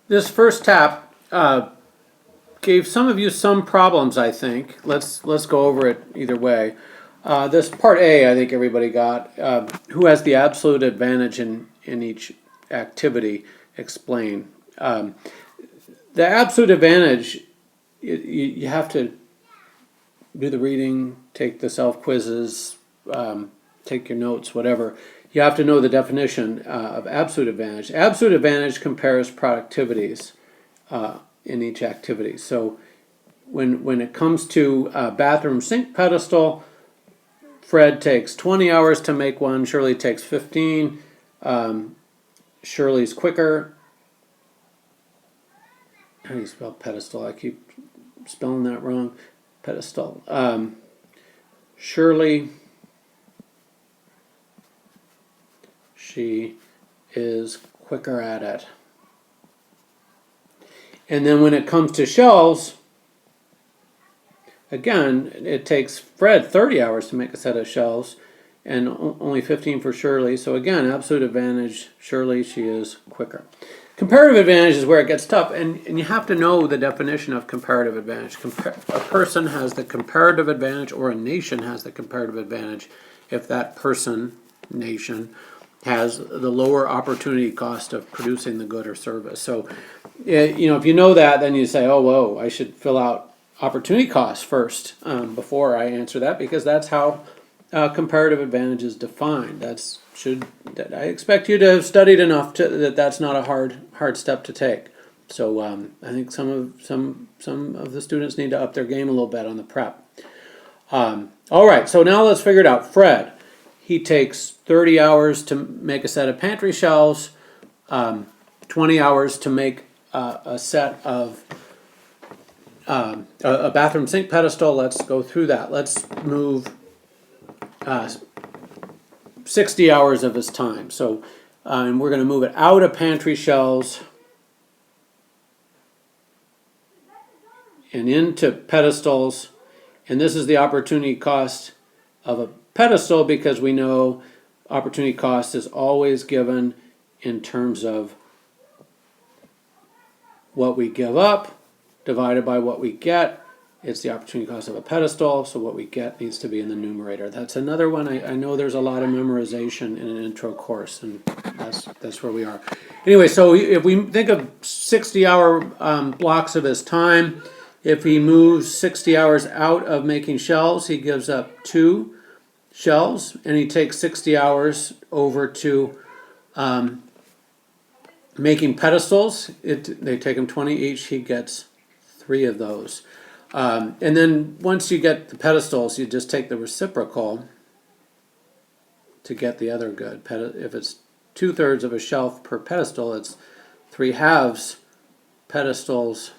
This first tap gave some of you some problems, I think. Let's go over it either way. This part A, I think everybody got. Who has the absolute advantage in each activity? Explain. The absolute advantage, you have to do the reading, take the self quizzes, take your notes, whatever. You have to know the definition of absolute advantage. Absolute advantage compares productivities in each activity. So when it comes to bathroom sink pedestal, Fred takes 20 hours to make one. Shirley takes 15. Shirley's quicker. How do you spell pedestal? I keep spelling that wrong. Pedestal. Shirley, she is quicker at it. And then when it comes to shelves, again, it takes Fred 30 hours to make a set of shelves and only 15 for Shirley. So again, absolute advantage, Shirley, she is quicker. Comparative advantage is where it gets tough, and you have to know the definition of comparative advantage. A person has the comparative advantage, or a nation has the comparative advantage if that person, nation, has the lower opportunity cost of producing the good or service. So, if you know that, then you say, oh, whoa, I should fill out opportunity costs first before I answer that, because that's how comparative advantage is defined. I expect you to have studied enough that that's not a hard step to take. So I think some of the students need to up their game a little bit on the prep. All right, so now let's figure it out. Fred, he takes 30 hours to make a set of pantry shelves, 20 hours to make a set of a bathroom sink pedestal. Let's go through that. Let's move 60 hours of his time. So, and we're going to move it out of pantry shelves and into pedestals. And this is the opportunity cost of a pedestal, because we know opportunity cost is always given in terms of what we give up divided by what we get. It's the opportunity cost of a pedestal, so what we get needs to be in the numerator. That's another one. I know there's a lot of memorization in an intro course, and that's where we are. Anyway, so if we think of 60-hour blocks of his time, if he moves 60 hours out of making shelves, he gives up 2 shelves, and he takes 60 hours over to making pedestals. They take him 20 each. He gets 3 of those. And then once you get the pedestals, you just take the reciprocal to get the other good. If it's 2/3 of a shelf per pedestal, it's 3/2 pedestals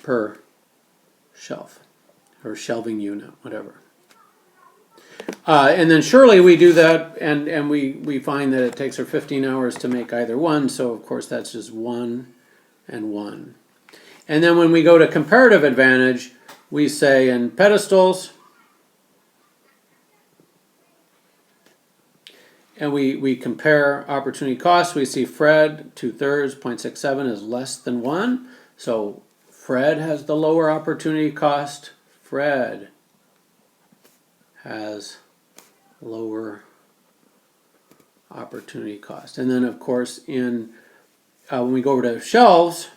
per shelf, or shelving unit, whatever. And then Shirley, we do that, and we find that it takes her 15 hours to make either one, so of course that's just 1 and 1. And then when we go to comparative advantage, we say in pedestals, and we compare opportunity costs. We see Fred, 2/3, 0.67 is less than 1. So Fred has the lower opportunity cost. Fred has lower opportunity cost. And then, of course, when we go over to shelves,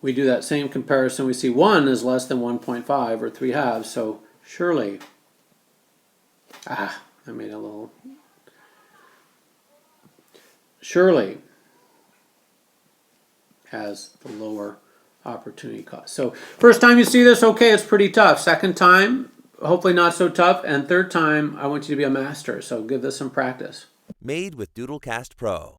we do that same comparison. We see 1 is less than 1.5, or 3/2. So Shirley, I made a little. Shirley has the lower opportunity cost. So first time you see this, okay, it's pretty tough. Second time, hopefully not so tough. And third time, I want you to be a master. So give this some practice. Made with Doodlecast Pro.